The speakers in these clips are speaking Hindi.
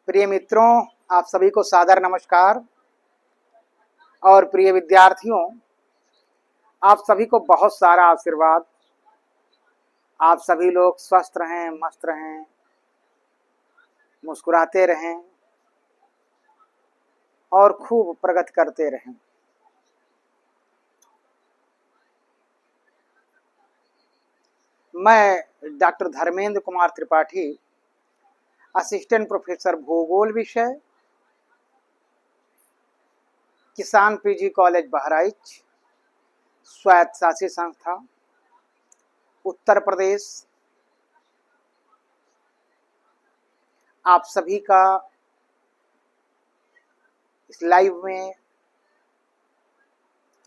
प्रिय मित्रों, आप सभी को सादर नमस्कार। और प्रिय विद्यार्थियों, आप सभी को बहुत सारा आशीर्वाद। आप सभी लोग स्वस्थ रहें, मस्त रहें, मुस्कुराते रहें और खूब प्रगति करते रहें। मैं doctor Dharmendra Kumar Tripathi, assistant professor भूगोल विषय, किसान पीजी कॉलेज बहराइच, स्वायत्त शासी संस्था, उत्तर प्रदेश, आप सभी का इस लाइव में,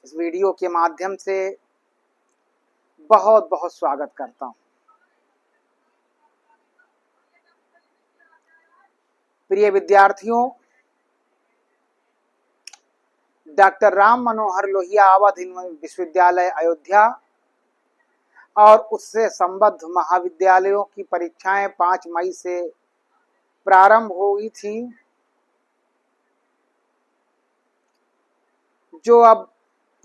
इस वीडियो के माध्यम से बहुत बहुत स्वागत करता हूं। प्रिय विद्यार्थियों, डॉक्टर राम मनोहर लोहिया अवध विश्वविद्यालय अयोध्या और उससे संबद्ध महाविद्यालयों की परीक्षाएं 5 मई से प्रारंभ हुई थी, जो अब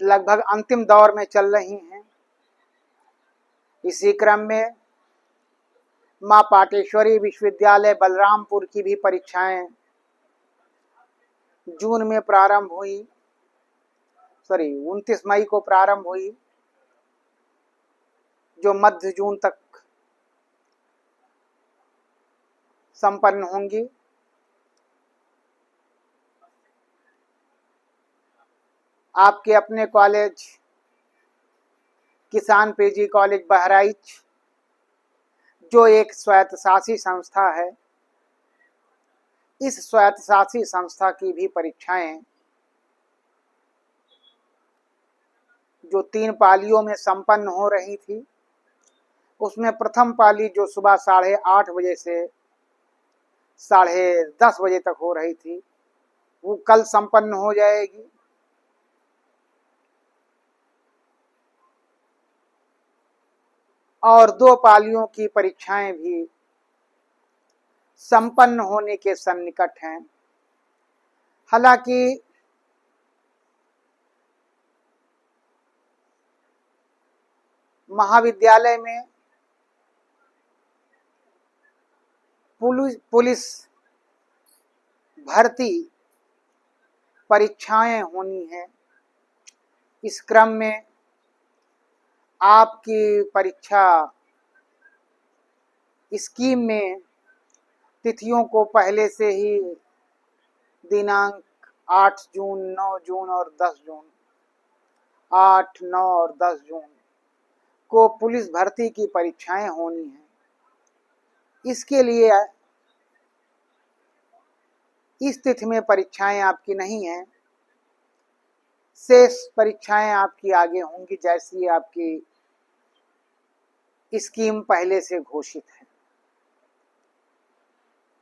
लगभग अंतिम दौर में चल रही हैं। इसी क्रम में मां पाटेश्वरी विश्वविद्यालय बलरामपुर की भी परीक्षाएं जून में प्रारंभ हुई, 29 मई को प्रारंभ हुई, जो मध्य जून तक संपन्न होंगी। आपके अपने कॉलेज किसान पीजी कॉलेज बहराइच, जो एक स्वायत्तशासी संस्था है, इस स्वायत्तशासी संस्था की भी परीक्षाएं जो 3 पालियों में संपन्न हो रही थी, उसमें प्रथम पाली जो सुबह 8:30 बजे से 10:30 बजे तक हो रही थी, वो कल संपन्न हो जाएगी। और 2 पालियों की परीक्षाएं भी संपन्न होने के सन्निकट हैं। हालांकि महाविद्यालय में पुलिस भर्ती परीक्षाएं होनी हैं। इस क्रम में आपकी परीक्षा स्कीम में तिथियों को पहले से ही दिनांक 8 जून, 9 जून और 10 जून, 8, 9 और 10 जून को पुलिस भर्ती की परीक्षाएं होनी हैं। इसके लिए इस तिथि में परीक्षाएं आपकी नहीं हैं, शेष परीक्षाएं आपकी आगे होंगी, जैसी आपकी स्कीम पहले से घोषित है।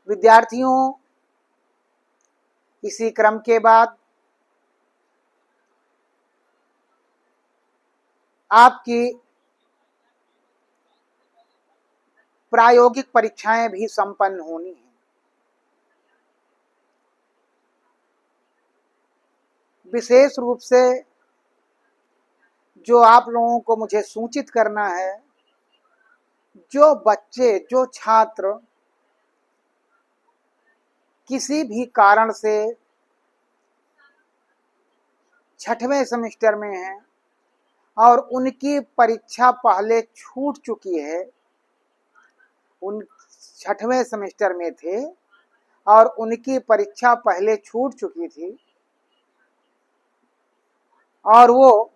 विद्यार्थियों, इसी क्रम के बाद आपकी प्रायोगिक परीक्षाएं भी संपन्न होनी हैं। विशेष रूप से जो आप लोगों को मुझे सूचित करना है, जो बच्चे, जो छात्र किसी भी कारण से 6वें सेमेस्टर में हैं और उनकी परीक्षा पहले छूट चुकी है, उन 6वें सेमेस्टर में थे और उनकी परीक्षा पहले छूट चुकी थी और वो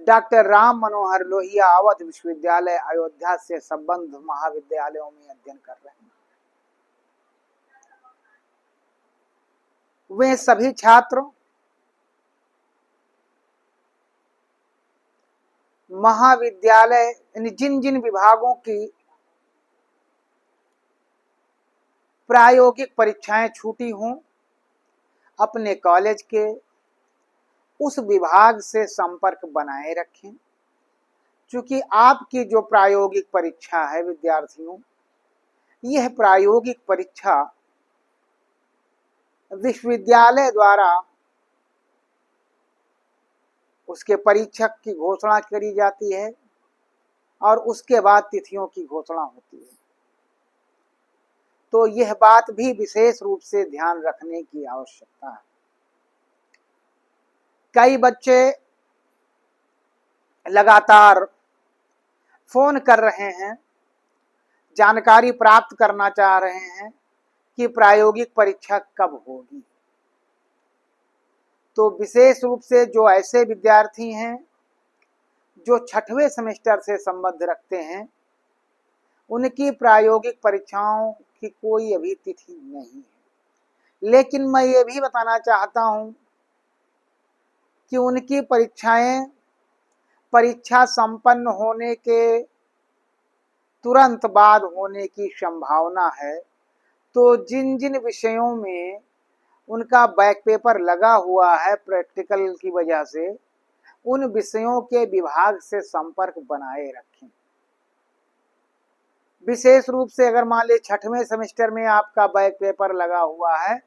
डॉक्टर राम मनोहर लोहिया अवध विश्वविद्यालय अयोध्या से संबद्ध महाविद्यालयों में अध्ययन कर रहे हैं, वे सभी छात्र महाविद्यालय जिन जिन विभागों की प्रायोगिक परीक्षाएं छूटी हों, अपने कॉलेज के उस विभाग से संपर्क बनाए रखें। क्योंकि आपकी जो प्रायोगिक परीक्षा है विद्यार्थियों, यह प्रायोगिक परीक्षा विश्वविद्यालय द्वारा उसके परीक्षक की घोषणा करी जाती है और उसके बाद तिथियों की घोषणा होती है। तो यह बात भी विशेष रूप से ध्यान रखने की आवश्यकता है। कई बच्चे लगातार फोन कर रहे हैं, जानकारी प्राप्त करना चाह रहे हैं कि प्रायोगिक परीक्षा कब होगी। तो विशेष रूप से जो ऐसे विद्यार्थी हैं जो छठवें सेमेस्टर से संबंध रखते हैं, उनकी प्रायोगिक परीक्षाओं की कोई अभी तिथि नहीं है। लेकिन मैं ये भी बताना चाहता हूं कि उनकी परीक्षाएं परीक्षा संपन्न होने के तुरंत बाद होने की संभावना है। तो जिन जिन विषयों में उनका बैक पेपर लगा हुआ है प्रैक्टिकल की वजह से, उन विषयों के विभाग से संपर्क बनाए रखें। विशेष रूप से अगर मान लीजिए छठवें सेमेस्टर में आपका बैक पेपर लगा हुआ है,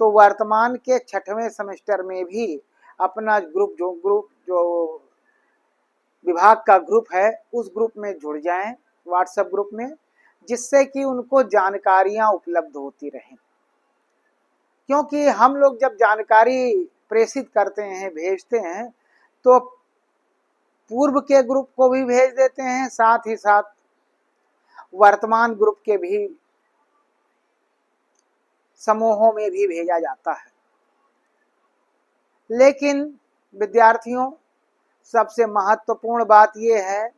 तो वर्तमान के छठवें सेमेस्टर में भी अपना ग्रुप जो विभाग का ग्रुप है, उस ग्रुप में जुड़ जाएं, व्हाट्सएप ग्रुप में, जिससे कि उनको जानकारियां उपलब्ध होती रहें। क्योंकि हम लोग जब जानकारी प्रेषित करते हैं, भेजते हैं, तो पूर्व के ग्रुप को भी भेज देते हैं, साथ ही साथ वर्तमान ग्रुप के भी समूहों में भी भेजा जाता है। लेकिन विद्यार्थियों, सबसे महत्वपूर्ण बात यह है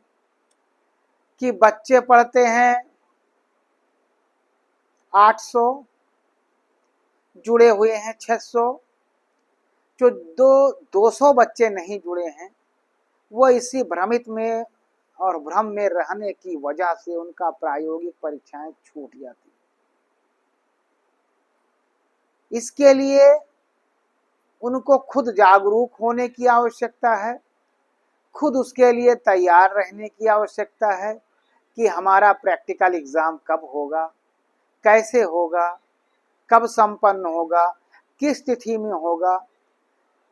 कि बच्चे पढ़ते हैं 800, जुड़े हुए हैं 600, जो 200 बच्चे नहीं जुड़े हैं, वो इसी भ्रमित में और भ्रम में रहने की वजह से उनका प्रायोगिक परीक्षाएं छूट जाती है। इसके लिए उनको खुद जागरूक होने की आवश्यकता है, खुद उसके लिए तैयार रहने की आवश्यकता है कि हमारा प्रैक्टिकल एग्जाम कब होगा, कैसे होगा, कब संपन्न होगा, किस तिथि में होगा।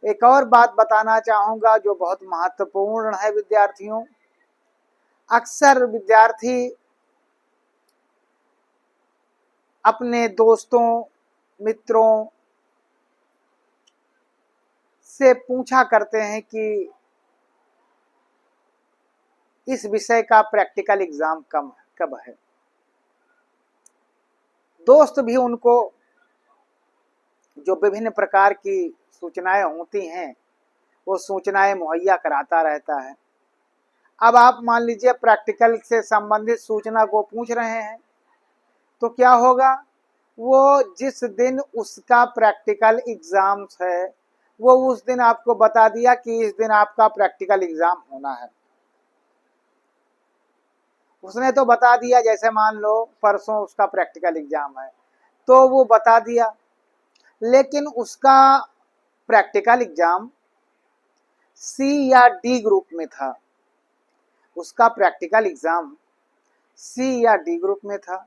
एक और बात बताना चाहूँगा जो बहुत महत्वपूर्ण है विद्यार्थियों। अक्सर विद्यार्थी अपने दोस्तों, मित्रों से पूछा करते हैं कि इस विषय का प्रैक्टिकल एग्जाम कब है। दोस्त भी उनको जो विभिन्न प्रकार की सूचनाएं होती हैं, वो सूचनाएं मुहैया कराता रहता है। अब आप मान लीजिए प्रैक्टिकल से संबंधित सूचना को पूछ रहे हैं, तो क्या होगा, वो जिस दिन उसका प्रैक्टिकल एग्जाम है, वो उस दिन आपको बता दिया कि इस दिन आपका प्रैक्टिकल एग्जाम होना है। उसने तो बता दिया, जैसे मान लो परसों उसका प्रैक्टिकल एग्जाम है, तो वो बता दिया, लेकिन उसका प्रैक्टिकल एग्जाम सी या डी ग्रुप में था। उसका प्रैक्टिकल एग्जाम सी या डी ग्रुप में था।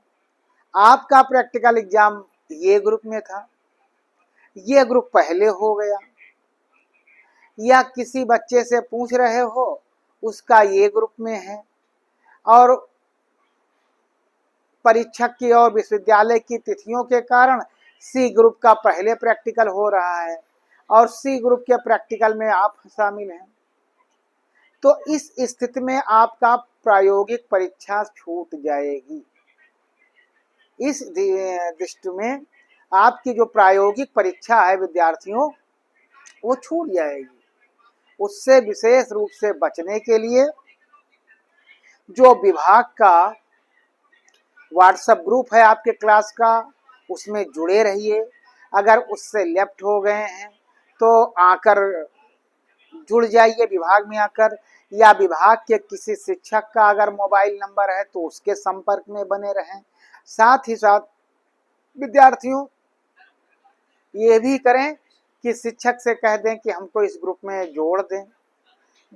आपका प्रैक्टिकल एग्जाम ये ग्रुप में था, ये ग्रुप पहले हो गया। या किसी बच्चे से पूछ रहे हो, उसका ये ग्रुप में है, और परीक्षक की और विश्वविद्यालय की तिथियों के कारण सी ग्रुप का पहले प्रैक्टिकल हो रहा है और सी ग्रुप के प्रैक्टिकल में आप शामिल हैं। तो इस स्थिति में आपका प्रायोगिक परीक्षा छूट जाएगी। इस दृष्टि में आपकी जो प्रायोगिक परीक्षा है विद्यार्थियों, वो छूट जाएगी। उससे विशेष रूप से बचने के लिए जो विभाग का व्हाट्सएप ग्रुप है आपके क्लास का, उसमें जुड़े रहिए। अगर उससे लेफ्ट हो गए हैं तो आकर जुड़ जाइए विभाग में आकर, या विभाग के किसी शिक्षक का अगर मोबाइल नंबर है तो उसके संपर्क में बने रहें। साथ ही साथ विद्यार्थियों ये भी करें कि शिक्षक से कह दें कि हमको इस ग्रुप में जोड़ दें।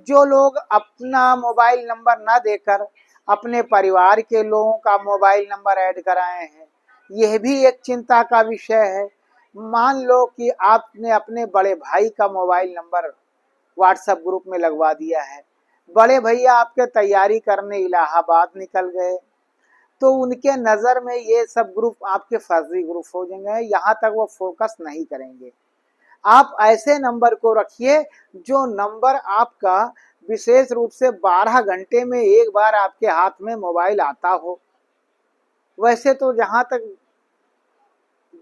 जो लोग अपना मोबाइल नंबर ना देकर अपने परिवार के लोगों का मोबाइल नंबर ऐड कराए हैं, यह भी एक चिंता का विषय है। मान लो कि आपने अपने बड़े भाई का मोबाइल नंबर व्हाट्सएप ग्रुप में लगवा दिया है, बड़े भैया आपके तैयारी करने इलाहाबाद निकल गए, तो उनके नज़र में ये सब ग्रुप आपके फर्जी ग्रुप हो जाएंगे, यहाँ तक वो फोकस नहीं करेंगे। आप ऐसे नंबर को रखिए जो नंबर आपका विशेष रूप से 12 घंटे में एक बार आपके हाथ में मोबाइल आता हो। वैसे तो जहाँ तक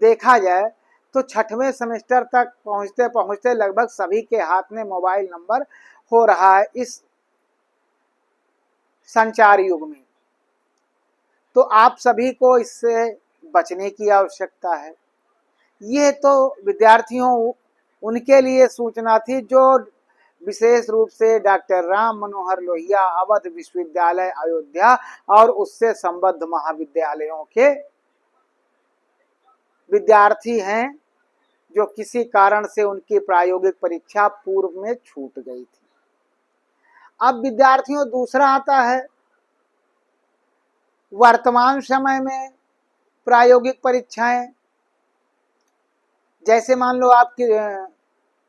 देखा जाए तो छठवें सेमेस्टर तक पहुँचते पहुँचते लगभग सभी के हाथ में मोबाइल नंबर हो रहा है इस संचार युग में। तो आप सभी को इससे बचने की आवश्यकता है। ये तो विद्यार्थियों उनके लिए सूचना थी जो विशेष रूप से डॉक्टर राम मनोहर लोहिया अवध विश्वविद्यालय अयोध्या और उससे संबद्ध महाविद्यालयों के विद्यार्थी हैं, जो किसी कारण से उनकी प्रायोगिक परीक्षा पूर्व में छूट गई थी। अब विद्यार्थियों दूसरा आता है वर्तमान समय में प्रायोगिक परीक्षाएं। जैसे मान लो आप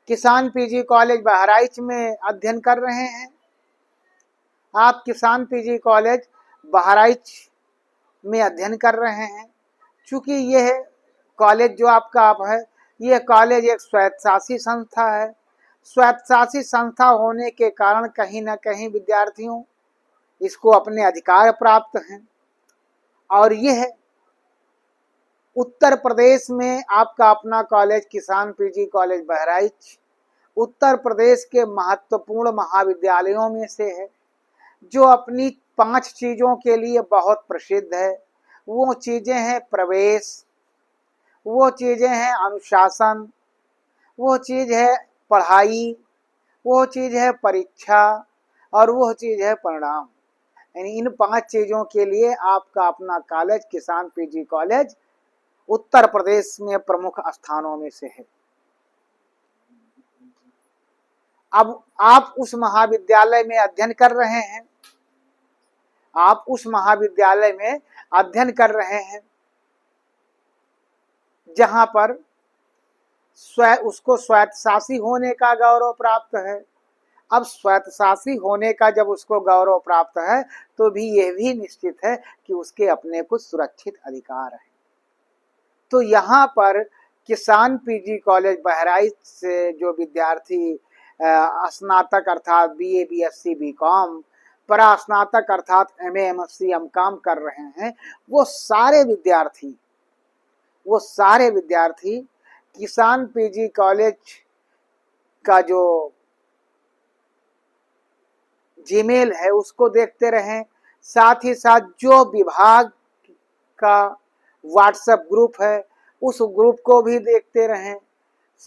किसान पीजी कॉलेज बहराइच में अध्ययन कर रहे हैं, आप किसान पीजी कॉलेज बहराइच में अध्ययन कर रहे हैं। चूंकि यह कॉलेज जो आपका आप है, यह कॉलेज एक स्वायत्तशासी संस्था है। स्वायत्तशासी संस्था होने के कारण कहीं ना कहीं विद्यार्थियों इसको अपने अधिकार प्राप्त हैं, और यह उत्तर प्रदेश में आपका अपना कॉलेज किसान पीजी कॉलेज बहराइच उत्तर प्रदेश के महत्वपूर्ण महाविद्यालयों में से है, जो अपनी 5 चीज़ों के लिए बहुत प्रसिद्ध है। वो चीज़ें हैं प्रवेश, वो चीज़ें हैं अनुशासन, वो चीज़ है पढ़ाई, वो चीज़ है परीक्षा, और वो चीज़ है परिणाम। यानी इन 5 चीज़ों के लिए आपका अपना कॉलेज किसान पीजी कॉलेज उत्तर प्रदेश में प्रमुख स्थानों में से है। अब आप उस महाविद्यालय में अध्ययन कर रहे हैं, आप उस महाविद्यालय में अध्ययन कर रहे हैं जहां पर उसको स्वायत्तशासी होने का गौरव प्राप्त है। अब स्वायत्तशासी होने का जब उसको गौरव प्राप्त है तो भी यह भी निश्चित है कि उसके अपने कुछ सुरक्षित अधिकार हैं। तो यहाँ पर किसान पीजी कॉलेज बहराइच से जो विद्यार्थी स्नातक अर्थात बीए बीएससी बीकॉम, परास्नातक अर्थात एमए एमएससी एमकॉम कर रहे हैं, वो सारे विद्यार्थी किसान पीजी कॉलेज का जो जीमेल है उसको देखते रहें। साथ ही साथ जो विभाग का व्हाट्सएप ग्रुप है उस ग्रुप को भी देखते रहें।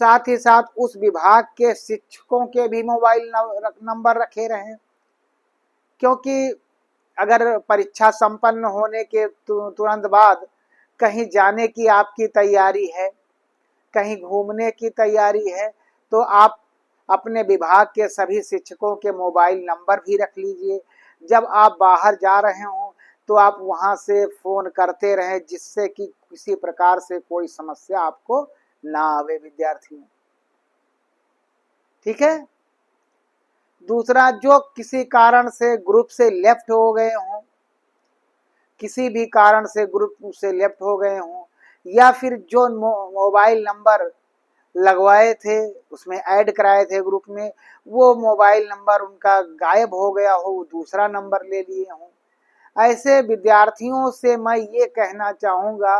साथ ही साथ उस विभाग के शिक्षकों के भी मोबाइल नंबर रखे रहें, क्योंकि अगर परीक्षा संपन्न होने के तुरंत बाद कहीं जाने की आपकी तैयारी है, कहीं घूमने की तैयारी है, तो आप अपने विभाग के सभी शिक्षकों के मोबाइल नंबर भी रख लीजिए। जब आप बाहर जा रहे हों तो आप वहां से फ़ोन करते रहें, जिससे कि किसी प्रकार से कोई समस्या आपको ना आवे विद्यार्थियों। ठीक है। दूसरा, जो किसी कारण से ग्रुप से लेफ्ट हो गए हों, किसी भी कारण से ग्रुप से लेफ्ट हो गए हों, या फिर जो मोबाइल नंबर लगवाए थे उसमें ऐड कराए थे ग्रुप में, वो मोबाइल नंबर उनका गायब हो गया हो, दूसरा नंबर ले लिए हों, ऐसे विद्यार्थियों से मैं ये कहना चाहूँगा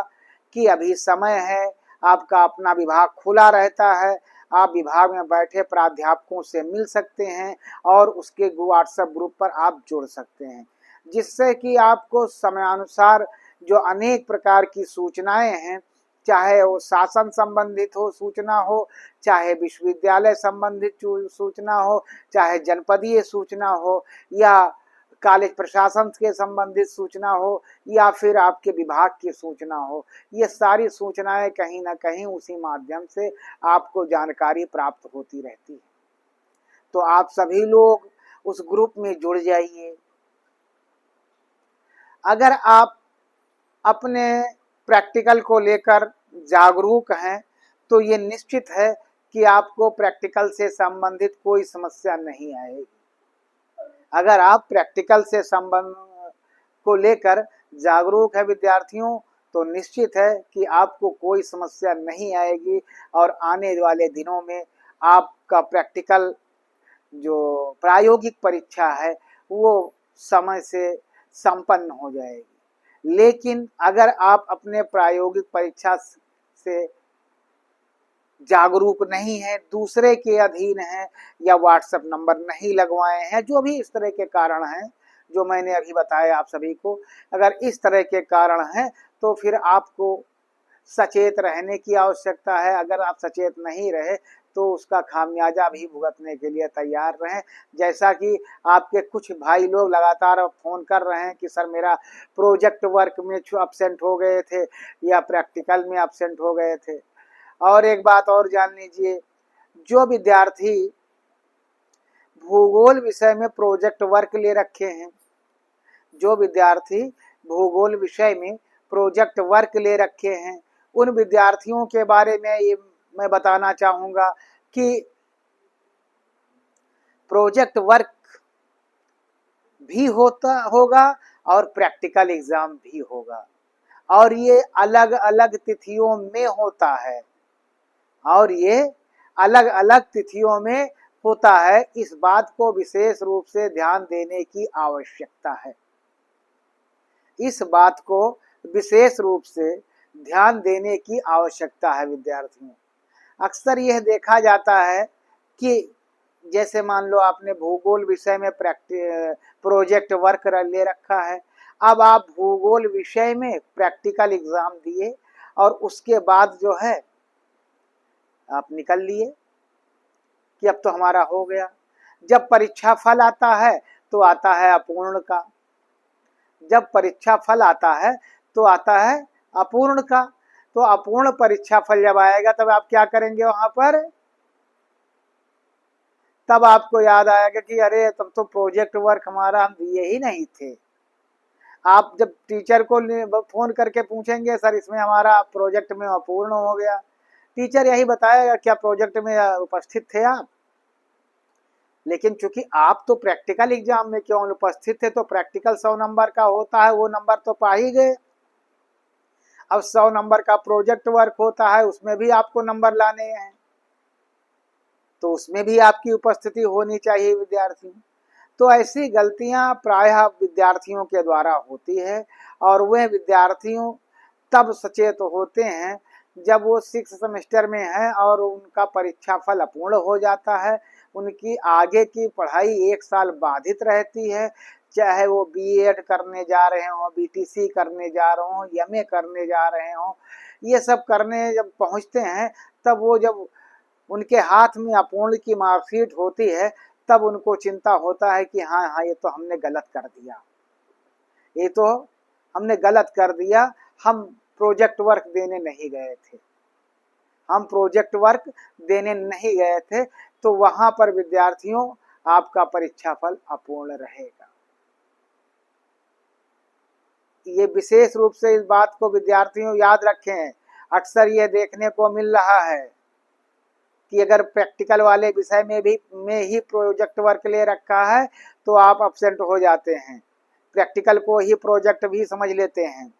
कि अभी समय है, आपका अपना विभाग खुला रहता है, आप विभाग में बैठे प्राध्यापकों से मिल सकते हैं और उसके व्हाट्सएप ग्रुप पर आप जुड़ सकते हैं, जिससे कि आपको समयानुसार जो अनेक प्रकार की सूचनाएं हैं, चाहे वो शासन संबंधित हो सूचना हो, चाहे विश्वविद्यालय संबंधित सूचना हो, चाहे जनपदीय सूचना हो, या कॉलेज प्रशासन के संबंधित सूचना हो, या फिर आपके विभाग की सूचना हो, ये सारी सूचनाएं कहीं ना कहीं उसी माध्यम से आपको जानकारी प्राप्त होती रहती है। तो आप सभी लोग उस ग्रुप में जुड़ जाइए। अगर आप अपने प्रैक्टिकल को लेकर जागरूक हैं तो ये निश्चित है कि आपको प्रैक्टिकल से संबंधित कोई समस्या नहीं आएगी। अगर आप प्रैक्टिकल से संबंध को लेकर जागरूक है विद्यार्थियों, तो निश्चित है कि आपको कोई समस्या नहीं आएगी और आने वाले दिनों में आपका प्रैक्टिकल जो प्रायोगिक परीक्षा है वो समय से संपन्न हो जाएगी। लेकिन अगर आप अपने प्रायोगिक परीक्षा से जागरूक नहीं है, दूसरे के अधीन है या व्हाट्सएप नंबर नहीं लगवाए हैं, जो भी इस तरह के कारण हैं जो मैंने अभी बताया आप सभी को, अगर इस तरह के कारण हैं तो फिर आपको सचेत रहने की आवश्यकता है। अगर आप सचेत नहीं रहे तो उसका खामियाजा भी भुगतने के लिए तैयार रहें। जैसा कि आपके कुछ भाई लोग लगातार फ़ोन कर रहे हैं कि सर मेरा प्रोजेक्ट वर्क में अब्सेंट हो गए थे या प्रैक्टिकल में अब्सेंट हो गए थे। और एक बात और जान लीजिए, जो विद्यार्थी भूगोल विषय में प्रोजेक्ट वर्क ले रखे हैं, जो विद्यार्थी भूगोल विषय में प्रोजेक्ट वर्क ले रखे हैं, उन विद्यार्थियों के बारे में ये मैं बताना चाहूँगा कि प्रोजेक्ट वर्क भी होगा और प्रैक्टिकल एग्जाम भी होगा, और ये अलग अलग तिथियों में होता है, और ये अलग अलग तिथियों में होता है। इस बात को विशेष रूप से ध्यान देने की आवश्यकता है। इस बात को विशेष रूप से ध्यान देने की आवश्यकता है विद्यार्थियों। अक्सर यह देखा जाता है कि जैसे मान लो आपने भूगोल विषय में प्रोजेक्ट वर्क ले रखा है, अब आप भूगोल विषय में प्रैक्टिकल एग्जाम दिए और उसके बाद जो है आप निकल लिए कि अब तो हमारा हो गया। जब परीक्षा फल आता है तो आता है अपूर्ण का, जब परीक्षा फल आता है तो आता है अपूर्ण का। तो अपूर्ण परीक्षा फल जब आएगा तब आप क्या करेंगे वहां पर? तब आपको याद आएगा कि अरे तब तो प्रोजेक्ट वर्क हमारा हम दिए ही नहीं थे। आप जब टीचर को फोन करके पूछेंगे सर इसमें हमारा प्रोजेक्ट में अपूर्ण हो गया, टीचर यही बताएगा क्या प्रोजेक्ट में उपस्थित थे आप? लेकिन चूंकि आप तो प्रैक्टिकल एग्जाम में केवल उपस्थित थे तो प्रैक्टिकल 100 नंबर का होता है, वो नंबर तो पा ही गए। अब 100 नंबर का प्रोजेक्ट वर्क होता है, उसमें भी आपको नंबर लाने हैं, तो उसमें भी आपकी उपस्थिति होनी चाहिए विद्यार्थी। तो ऐसी गलतियां प्रायः विद्यार्थियों के द्वारा होती है, और वह विद्यार्थियों तब सचेत होते हैं जब वो 6 सेमेस्टर में हैं और उनका परीक्षा फल अपूर्ण हो जाता है। उनकी आगे की पढ़ाई 1 साल बाधित रहती है, चाहे वो बीएड करने जा रहे हों, बीटीसी करने जा रहे हों, एमए करने जा रहे हों। ये सब करने जब पहुंचते हैं तब वो जब उनके हाथ में अपूर्ण की मार्कशीट होती है तब उनको चिंता होता है कि हाँ हाँ ये तो हमने गलत कर दिया, ये तो हमने गलत कर दिया, हम प्रोजेक्ट वर्क देने नहीं गए थे, हम प्रोजेक्ट वर्क देने नहीं गए थे। तो वहां पर विद्यार्थियों आपका परीक्षा फल अपूर्ण रहेगा। ये विशेष रूप से इस बात को विद्यार्थियों याद रखें। अक्सर ये देखने को मिल रहा है कि अगर प्रैक्टिकल वाले विषय में ही प्रोजेक्ट वर्क ले रखा है तो आप अब्सेंट हो जाते हैं, प्रैक्टिकल को ही प्रोजेक्ट भी समझ लेते हैं।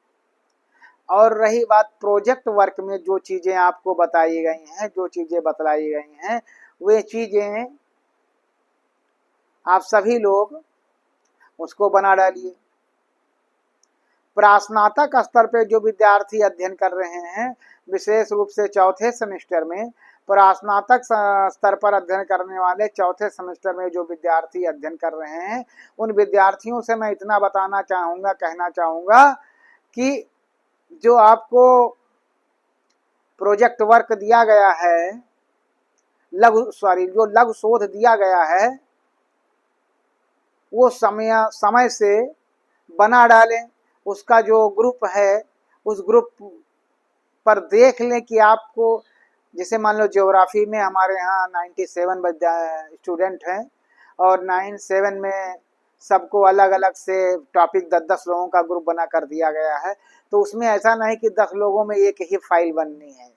और रही बात प्रोजेक्ट वर्क में जो चीज़ें आपको बताई गई हैं, जो चीज़ें बतलाई गई हैं, वे चीज़ें आप सभी लोग उसको बना डालिए। प्रास्नातक स्तर पे जो विद्यार्थी अध्ययन कर रहे हैं, विशेष रूप से चौथे सेमेस्टर में प्रास्नातक स्तर पर अध्ययन करने वाले चौथे सेमेस्टर में जो विद्यार्थी अध्ययन कर रहे हैं, उन विद्यार्थियों से मैं इतना बताना चाहूँगा, कहना चाहूँगा कि जो आपको प्रोजेक्ट वर्क दिया गया है, जो लघु शोध दिया गया है, वो समय से बना डालें। उसका जो ग्रुप है उस ग्रुप पर देख लें कि आपको, जैसे मान लो ज्योग्राफी में हमारे यहाँ 97 स्टूडेंट हैं और 97 में सबको अलग अलग से टॉपिक 10-10 लोगों का ग्रुप बना कर दिया गया है। तो उसमें ऐसा नहीं कि 10 लोगों में एक ही फाइल बननी है,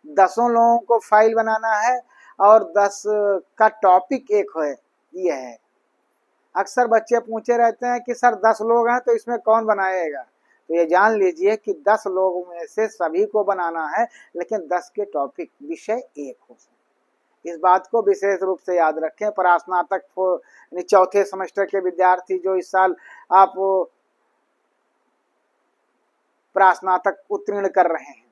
10 लोगों को फाइल बनाना है और 10 का टॉपिक एक है, ये है। अक्सर बच्चे पूछे रहते हैं कि सर 10 लोग हैं तो इसमें कौन बनाएगा। तो ये जान लीजिए कि 10 लोगों में से सभी को बनाना है, लेकिन 10 के टॉपिक विषय एक हो। इस बात को विशेष रूप से याद रखें। परास्नातक यानी चौथे सेमेस्टर के विद्यार्थी जो इस साल आप परास्नातक उत्तीर्ण कर रहे हैं,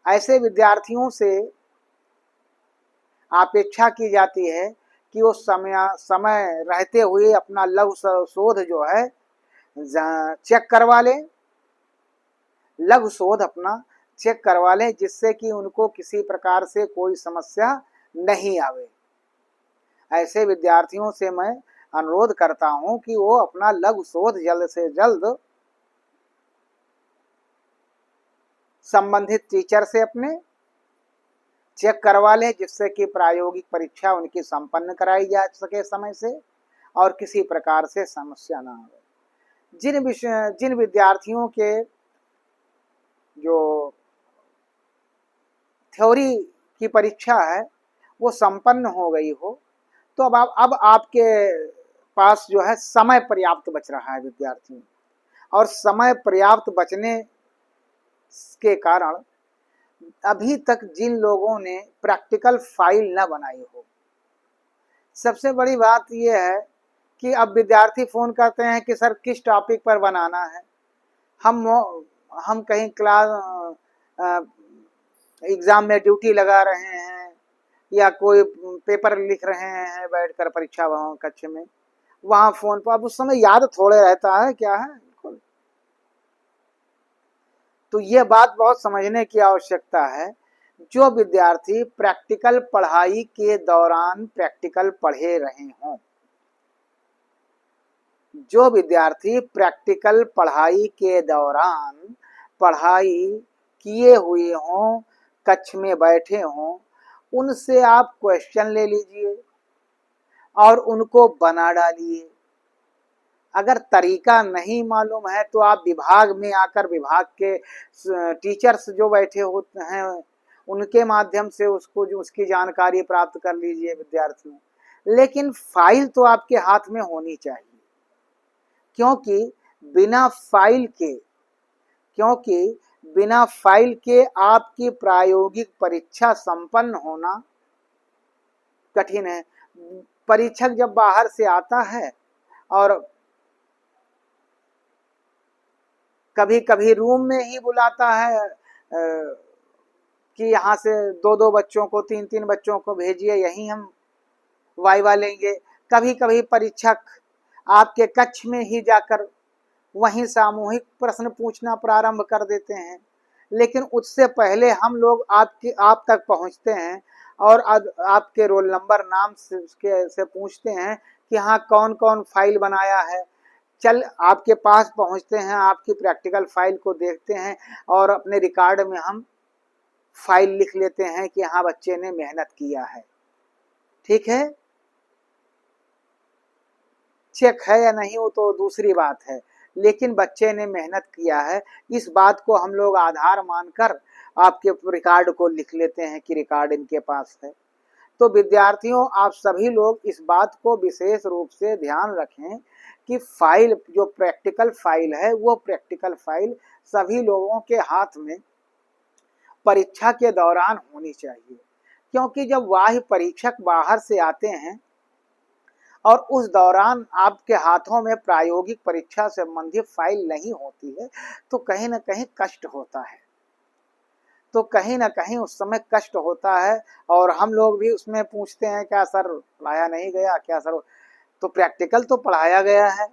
ऐसे विद्यार्थियों से अपेक्षा की जाती है कि वो समय रहते हुए अपना लघु शोध जो है चेक करवा लें, लघु शोध अपना चेक करवा लें, जिससे कि उनको किसी प्रकार से कोई समस्या नहीं आवे। ऐसे विद्यार्थियों से मैं अनुरोध करता हूं कि वो अपना लघु शोध जल्द से जल्द संबंधित टीचर से अपने चेक करवा लें, जिससे कि प्रायोगिक परीक्षा उनकी संपन्न कराई जा सके समय से और किसी प्रकार से समस्या ना हो। जिन विद्यार्थियों के जो थ्योरी की परीक्षा है वो संपन्न हो गई हो, तो अब आपके पास जो है समय पर्याप्त बच रहा है विद्यार्थियों, और समय पर्याप्त बचने के कारण अभी तक जिन लोगों ने प्रैक्टिकल फाइल न बनाई हो, सबसे बड़ी बात यह है कि अब विद्यार्थी फोन करते हैं कि सर किस टॉपिक पर बनाना है। हम कहीं क्लास एग्जाम में ड्यूटी लगा रहे हैं या कोई पेपर लिख रहे हैं बैठकर परीक्षा कक्ष में, वहां फोन पर, अब उस समय याद थोड़े रहता है क्या है। तो ये बात बहुत समझने की आवश्यकता है। जो विद्यार्थी प्रैक्टिकल पढ़ाई के दौरान प्रैक्टिकल पढ़े रहे हों, जो विद्यार्थी प्रैक्टिकल पढ़ाई के दौरान पढ़ाई किए हुए हों, कक्ष में बैठे हों, उनसे आप क्वेश्चन ले लीजिए और उनको बना डालिए। अगर तरीका नहीं मालूम है तो आप विभाग में आकर विभाग के टीचर्स जो बैठे होते हैं उनके माध्यम से उसकी जानकारी प्राप्त कर लीजिए विद्यार्थियों। लेकिन फाइल तो आपके हाथ में होनी चाहिए, क्योंकि बिना फाइल के आपकी प्रायोगिक परीक्षा संपन्न होना कठिन है। परीक्षक जब बाहर से आता है और कभी कभी रूम में ही बुलाता है कि यहाँ से 2-2 बच्चों को, 3-3 बच्चों को भेजिए, यहीं हम वाइवा लेंगे। कभी कभी परीक्षक आपके कक्ष में ही जाकर वहीं सामूहिक प्रश्न पूछना प्रारंभ कर देते हैं, लेकिन उससे पहले हम लोग आप तक पहुंचते हैं और आपके रोल नंबर नाम से पूछते हैं कि हाँ कौन कौन फाइल बनाया है। चल आपके पास पहुंचते हैं, आपकी प्रैक्टिकल फाइल को देखते हैं और अपने रिकॉर्ड में हम फाइल लिख लेते हैं कि हाँ बच्चे ने मेहनत किया है। ठीक है, चेक है या नहीं वो तो दूसरी बात है, लेकिन बच्चे ने मेहनत किया है, इस बात को हम लोग आधार मानकर आपके रिकॉर्ड को लिख लेते हैं कि रिकॉर्ड इनके पास है। तो विद्यार्थियों, आप सभी लोग इस बात को विशेष रूप से ध्यान रखें कि फाइल, जो प्रैक्टिकल फाइल है, वो प्रैक्टिकल फाइल सभी लोगों के हाथ में परीक्षा के दौरान होनी चाहिए। क्योंकि जब बाह्य परीक्षक बाहर से आते हैं और उस दौरान आपके हाथों में प्रायोगिक परीक्षा संबंधी फाइल नहीं होती है, तो कहीं ना कहीं कष्ट होता है, तो कहीं ना कहीं उस समय कष्ट होता है। और हम लोग भी उसमें पूछते हैं क्या सर पढ़ाया नहीं गया क्या सर, तो प्रैक्टिकल तो पढ़ाया गया है।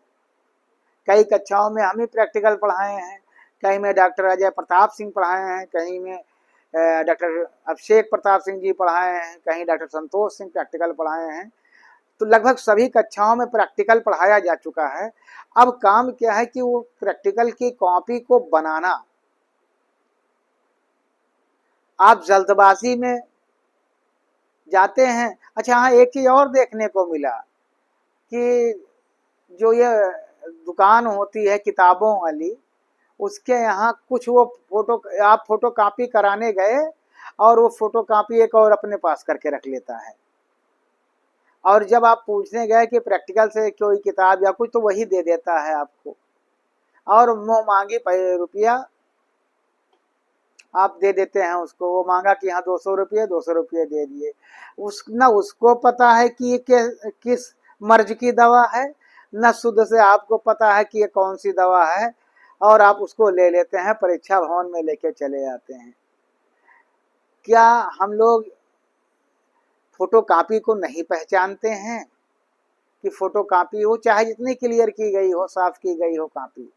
कई कक्षाओं में हम ही प्रैक्टिकल पढ़ाए हैं, कहीं में डॉक्टर अजय प्रताप सिंह पढ़ाए हैं, कहीं में डॉक्टर अभिषेक प्रताप सिंह जी पढ़ाए हैं, कहीं डॉक्टर संतोष सिंह प्रैक्टिकल पढ़ाए हैं। तो लगभग सभी कक्षाओं में प्रैक्टिकल पढ़ाया जा चुका है। अब काम क्या है कि वो प्रैक्टिकल की कॉपी को बनाना। आप जल्दबाजी में जाते हैं। अच्छा हाँ, एक चीज और देखने को मिला कि जो ये दुकान होती है किताबों वाली, उसके यहाँ कुछ वो फोटो, आप फोटो कॉपी कराने गए और वो फोटो कॉपी एक और अपने पास करके रख लेता है, और जब आप पूछने गए कि प्रैक्टिकल से कोई किताब या कुछ, तो वही दे देता है आपको, और मुँह मांगी रुपया आप दे देते हैं उसको। वो मांगा कि हाँ 200 रुपये, 200 रुपये दे दिए। न उसको पता है कि ये किस मर्ज की दवा है, न शुद्ध से आपको पता है कि ये कौन सी दवा है, और आप उसको ले लेते हैं, परीक्षा भवन में लेके चले जाते हैं। क्या हम लोग फोटो कॉपी को नहीं पहचानते हैं कि फोटो कॉपी हो, चाहे जितनी क्लियर की गई हो, साफ की गई हो कॉपी,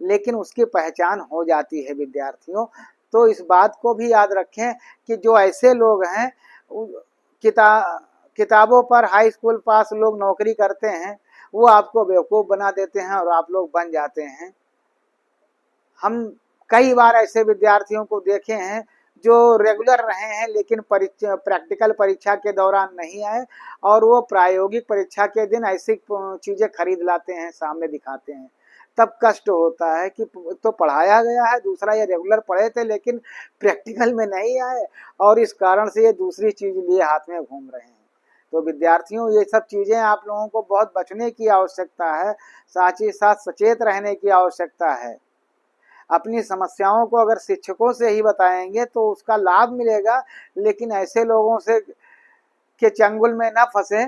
लेकिन उसकी पहचान हो जाती है विद्यार्थियों। तो इस बात को भी याद रखें कि जो ऐसे लोग हैं, किता किताबों पर हाई स्कूल पास लोग नौकरी करते हैं, वो आपको बेवकूफ़ बना देते हैं और आप लोग बन जाते हैं। हम कई बार ऐसे विद्यार्थियों को देखे हैं जो रेगुलर रहे हैं, लेकिन प्रैक्टिकल परीक्षा के दौरान नहीं आए, और वो प्रायोगिक परीक्षा के दिन ऐसी चीज़ें खरीद लाते हैं, सामने दिखाते हैं। तब कष्ट होता है कि तो पढ़ाया गया है, दूसरा ये रेगुलर पढ़े थे लेकिन प्रैक्टिकल में नहीं आए, और इस कारण से ये दूसरी चीज़ लिए हाथ में घूम रहे हैं। तो विद्यार्थियों, ये सब चीज़ें आप लोगों को बहुत बचने की आवश्यकता है, साथ ही साथ सचेत रहने की आवश्यकता है। अपनी समस्याओं को अगर शिक्षकों से ही बताएंगे तो उसका लाभ मिलेगा, लेकिन ऐसे लोगों से के चंगुल में न फंसे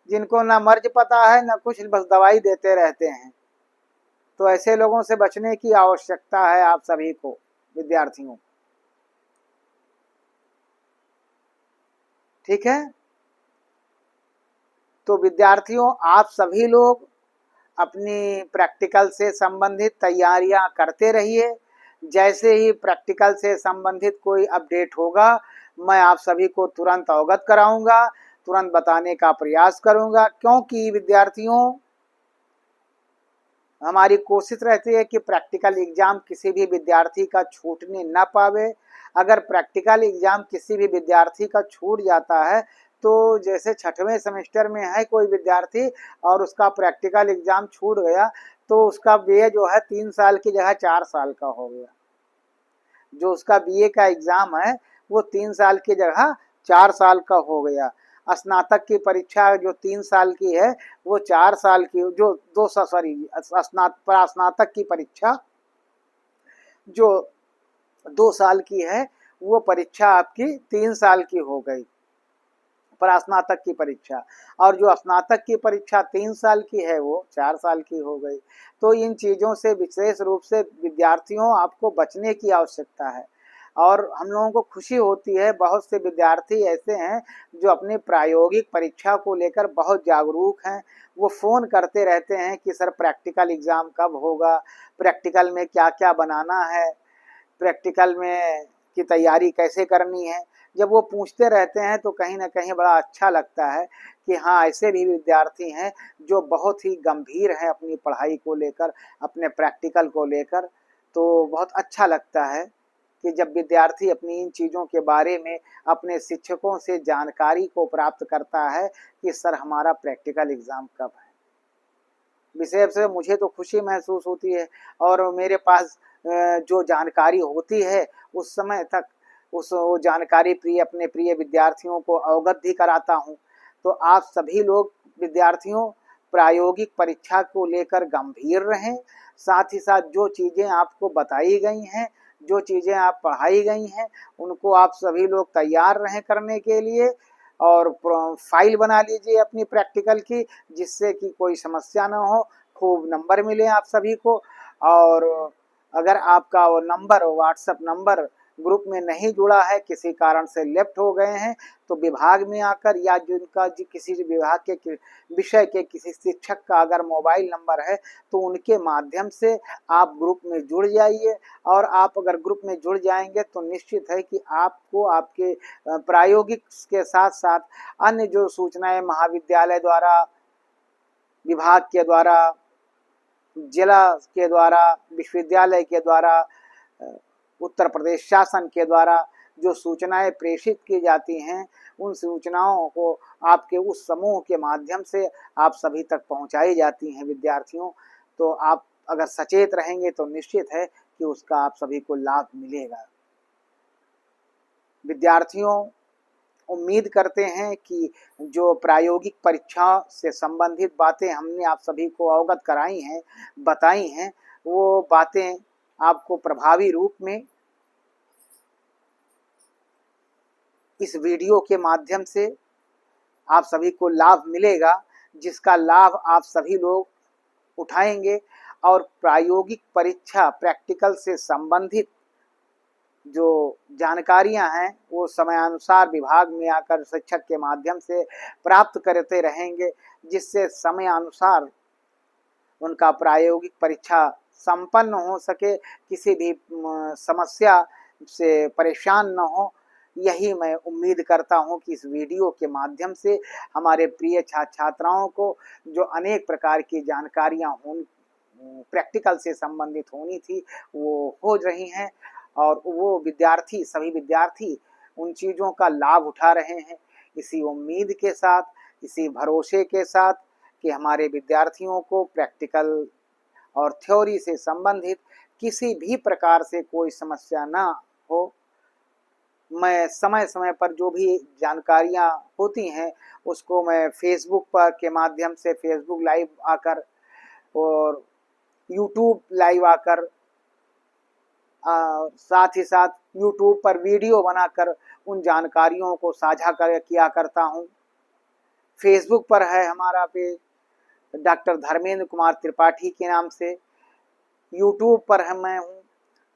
जिनको ना मर्ज पता है न कुछ, बस दवाई देते रहते हैं। तो ऐसे लोगों से बचने की आवश्यकता है आप सभी को, विद्यार्थियों। ठीक है, तो विद्यार्थियों, आप सभी लोग अपनी प्रैक्टिकल से संबंधित तैयारियां करते रहिए। जैसे ही प्रैक्टिकल से संबंधित कोई अपडेट होगा, मैं आप सभी को तुरंत अवगत कराऊंगा, तुरंत बताने का प्रयास करूंगा, क्योंकि विद्यार्थियों, हमारी कोशिश रहती है कि प्रैक्टिकल एग्जाम किसी भी विद्यार्थी का छूटने न पावे। अगर प्रैक्टिकल एग्जाम किसी भी विद्यार्थी का छूट जाता है, तो जैसे 6वें सेमेस्टर में है कोई विद्यार्थी और उसका प्रैक्टिकल एग्जाम छूट गया, तो उसका बीए जो है 3 साल की जगह 4 साल का हो गया। जो उसका बीए का एग्जाम है वो 3 साल की जगह 4 साल का हो गया। स्नातक की परीक्षा जो 3 साल की है वो 4 साल की, जो स्नातक की परीक्षा जो 2 साल की है, वो परीक्षा आपकी 3 साल की हो गई, पर स्नातक की परीक्षा। और जो स्नातक की परीक्षा 3 साल की है वो 4 साल की हो गई। तो इन चीज़ों से विशेष रूप से विद्यार्थियों आपको बचने की आवश्यकता है। और हम लोगों को खुशी होती है, बहुत से विद्यार्थी ऐसे हैं जो अपनी प्रायोगिक परीक्षा को लेकर बहुत जागरूक हैं। वो फ़ोन करते रहते हैं कि सर प्रैक्टिकल एग्ज़ाम कब होगा, प्रैक्टिकल में क्या क्या बनाना है, प्रैक्टिकल में की तैयारी कैसे करनी है। जब वो पूछते रहते हैं तो कहीं न कहीं बड़ा अच्छा लगता है कि हाँ, ऐसे भी विद्यार्थी हैं जो बहुत ही गंभीर हैं अपनी पढ़ाई को लेकर, अपने प्रैक्टिकल को लेकर। तो बहुत अच्छा लगता है कि जब विद्यार्थी अपनी इन चीज़ों के बारे में अपने शिक्षकों से जानकारी को प्राप्त करता है कि सर हमारा प्रैक्टिकल एग्ज़ाम कब है। विशेष से मुझे तो खुशी महसूस होती है, और मेरे पास जो जानकारी होती है उस समय तक वो जानकारी अपने प्रिय विद्यार्थियों को अवगत भी कराता हूँ। तो आप सभी लोग विद्यार्थियों, प्रायोगिक परीक्षा को लेकर गंभीर रहें। साथ ही साथ जो चीज़ें आपको बताई गई हैं, जो चीज़ें आप पढ़ाई गई हैं, उनको आप सभी लोग तैयार रहें करने के लिए, और फाइल बना लीजिए अपनी प्रैक्टिकल की, जिससे कि कोई समस्या ना हो, खूब नंबर मिले आप सभी को। और अगर आपका वो नंबर, व्हाट्सएप नंबर ग्रुप में नहीं जुड़ा है, किसी कारण से लेफ्ट हो गए हैं, तो विभाग में आकर, या जिनका किसी विभाग के विषय के किसी शिक्षक का अगर मोबाइल नंबर है तो उनके माध्यम से आप ग्रुप में जुड़ जाइए। और आप अगर ग्रुप में जुड़ जाएंगे तो निश्चित है कि आपको आपके प्रायोगिक के साथ साथ अन्य जो सूचनाएं महाविद्यालय द्वारा, विभाग के द्वारा, जिला के द्वारा, विश्वविद्यालय के द्वारा, उत्तर प्रदेश शासन के द्वारा जो सूचनाएं प्रेषित की जाती हैं, उन सूचनाओं को आपके उस समूह के माध्यम से आप सभी तक पहुंचाई जाती हैं विद्यार्थियों। तो आप अगर सचेत रहेंगे तो निश्चित है कि उसका आप सभी को लाभ मिलेगा। विद्यार्थियों, उम्मीद करते हैं कि जो प्रायोगिक परीक्षा से संबंधित बातें हमने आप सभी को अवगत कराई हैं, बताई हैं, वो बातें आपको प्रभावी रूप में इस वीडियो के माध्यम से आप सभी को लाभ मिलेगा, जिसका लाभ आप सभी लोग उठाएंगे और प्रायोगिक परीक्षा प्रैक्टिकल से संबंधित जो जानकारियां हैं वो समयानुसार विभाग में आकर शिक्षक के माध्यम से प्राप्त करते रहेंगे, जिससे समयानुसार उनका प्रायोगिक परीक्षा संपन्न हो सके, किसी भी समस्या से परेशान न हो। यही मैं उम्मीद करता हूं कि इस वीडियो के माध्यम से हमारे प्रिय छात्र छात्राओं को जो अनेक प्रकार की जानकारियां प्रैक्टिकल से संबंधित होनी थी वो हो रही हैं, और वो विद्यार्थी, सभी विद्यार्थी उन चीज़ों का लाभ उठा रहे हैं। इसी उम्मीद के साथ, इसी भरोसे के साथ कि हमारे विद्यार्थियों को प्रैक्टिकल और थ्योरी से संबंधित किसी भी प्रकार से कोई समस्या ना हो, मैं समय समय पर जो भी जानकारियां होती हैं उसको मैं फेसबुक पर के माध्यम से, फेसबुक लाइव आकर और यूट्यूब लाइव आकर, साथ ही साथ यूट्यूब पर वीडियो बनाकर उन जानकारियों को साझा किया करता हूं। फेसबुक पर है हमारा पेज डॉक्टर धर्मेंद्र कुमार त्रिपाठी के नाम से। यूट्यूब पर मैं हूँ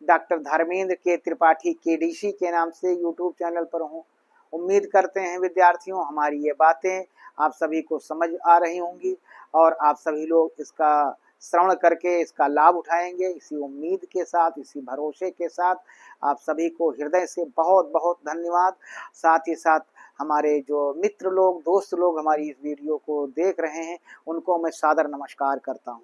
डॉक्टर धर्मेंद्र के त्रिपाठी केडीसी के नाम से यूट्यूब चैनल पर हूँ। उम्मीद करते हैं विद्यार्थियों हमारी ये बातें आप सभी को समझ आ रही होंगी और आप सभी लोग इसका श्रवण करके इसका लाभ उठाएंगे। इसी उम्मीद के साथ, इसी भरोसे के साथ आप सभी को हृदय से बहुत बहुत धन्यवाद। साथ ही साथ हमारे जो मित्र लोग, दोस्त लोग हमारी इस वीडियो को देख रहे हैं, उनको मैं सादर नमस्कार करता हूँ।